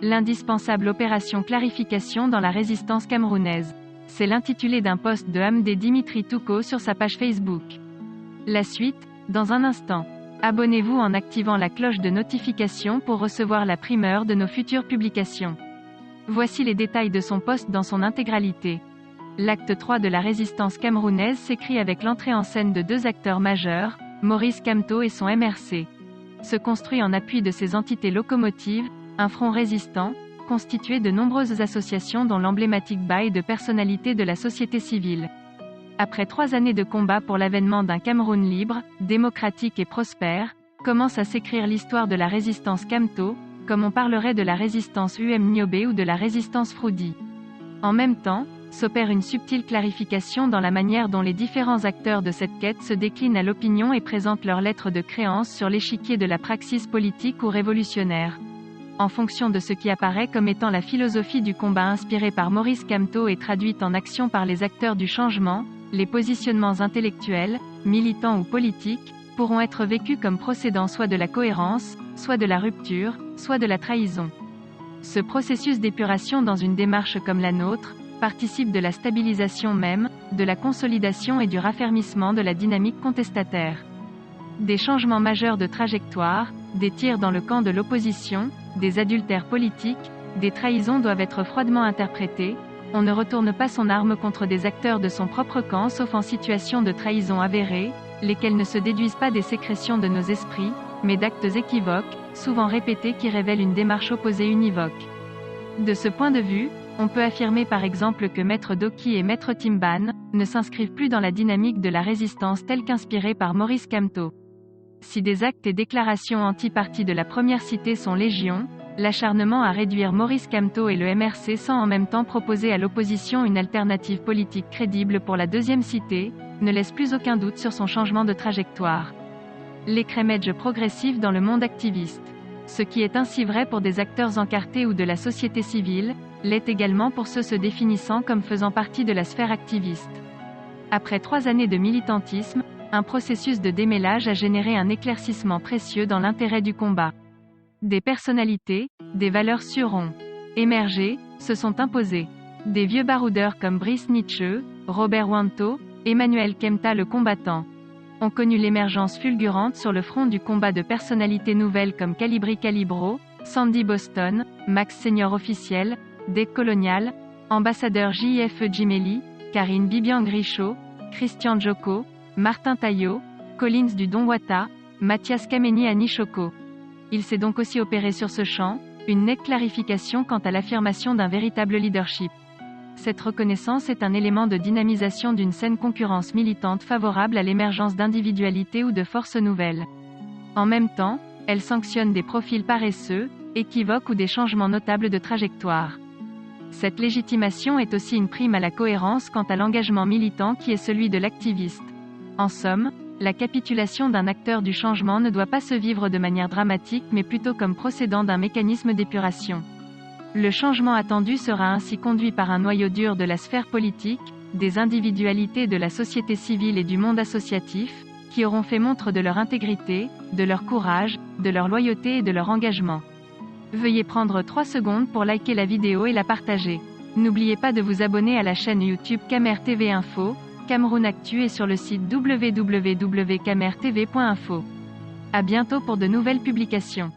L'indispensable opération clarification dans la résistance camerounaise. C'est l'intitulé d'un post de Hamdé Dimitri Touko sur sa page Facebook. La suite, dans un instant. Abonnez-vous en activant la cloche de notification pour recevoir la primeur de nos futures publications. Voici les détails de son post dans son intégralité. L'acte 3 de la résistance camerounaise s'écrit avec l'entrée en scène de deux acteurs majeurs, Maurice Kamto et son MRC. Se construit en appui de ces entités locomotives, un front résistant, constitué de nombreuses associations dont l'emblématique bail de personnalités de la société civile. Après 3 années de combat pour l'avènement d'un Cameroun libre, démocratique et prospère, commence à s'écrire l'histoire de la résistance Kamto, comme on parlerait de la résistance Niobé ou de la résistance Froudi. En même temps, s'opère une subtile clarification dans la manière dont les différents acteurs de cette quête se déclinent à l'opinion et présentent leurs lettres de créance sur l'échiquier de la praxis politique ou révolutionnaire. En fonction de ce qui apparaît comme étant la philosophie du combat inspirée par Maurice Kamto et traduite en action par les acteurs du changement, les positionnements intellectuels, militants ou politiques, pourront être vécus comme procédant soit de la cohérence, soit de la rupture, soit de la trahison. Ce processus d'épuration dans une démarche comme la nôtre, participe de la stabilisation même, de la consolidation et du raffermissement de la dynamique contestataire. Des changements majeurs de trajectoire, des tirs dans le camp de l'opposition, des adultères politiques, des trahisons doivent être froidement interprétés. On ne retourne pas son arme contre des acteurs de son propre camp sauf en situation de trahison avérée, lesquelles ne se déduisent pas des sécrétions de nos esprits, mais d'actes équivoques, souvent répétés qui révèlent une démarche opposée univoque. De ce point de vue, on peut affirmer par exemple que Maître Doki et Maître Timban ne s'inscrivent plus dans la dynamique de la résistance telle qu'inspirée par Maurice Kamto. Si des actes et déclarations anti-parti de la première cité sont légion, l'acharnement à réduire Maurice Kamto et le MRC sans en même temps proposer à l'opposition une alternative politique crédible pour la deuxième cité, ne laisse plus aucun doute sur son changement de trajectoire. L'écrémage progressif dans le monde activiste. Ce qui est ainsi vrai pour des acteurs encartés ou de la société civile, l'est également pour ceux se définissant comme faisant partie de la sphère activiste. Après 3 années de militantisme, un processus de démêlage a généré un éclaircissement précieux dans l'intérêt du combat. Des personnalités, des valeurs sûres ont émergé, se sont imposées. Des vieux baroudeurs comme Brice Nietzsche, Robert Wanto, Emmanuel Kemta le combattant, ont connu l'émergence fulgurante sur le front du combat de personnalités nouvelles comme Calibri Calibro, Sandy Boston, Max Senior officiel, Dec Colonial, ambassadeur J.F. Jimeli, Karine Bibian Grichot, Christian Joko, Martin Taillot, Collins du Donwata, Mathias Kameni à Nishoko. Il s'est donc aussi opéré sur ce champ, une nette clarification quant à l'affirmation d'un véritable leadership. Cette reconnaissance est un élément de dynamisation d'une saine concurrence militante favorable à l'émergence d'individualités ou de forces nouvelles. En même temps, elle sanctionne des profils paresseux, équivoques ou des changements notables de trajectoire. Cette légitimation est aussi une prime à la cohérence quant à l'engagement militant qui est celui de l'activiste. En somme, la capitulation d'un acteur du changement ne doit pas se vivre de manière dramatique mais plutôt comme procédant d'un mécanisme d'épuration. Le changement attendu sera ainsi conduit par un noyau dur de la sphère politique, des individualités de la société civile et du monde associatif, qui auront fait montre de leur intégrité, de leur courage, de leur loyauté et de leur engagement. Veuillez prendre 3 secondes pour liker la vidéo et la partager. N'oubliez pas de vous abonner à la chaîne YouTube Camer TV Info, Cameroun Actu et sur le site www.camertv.info. À bientôt pour de nouvelles publications.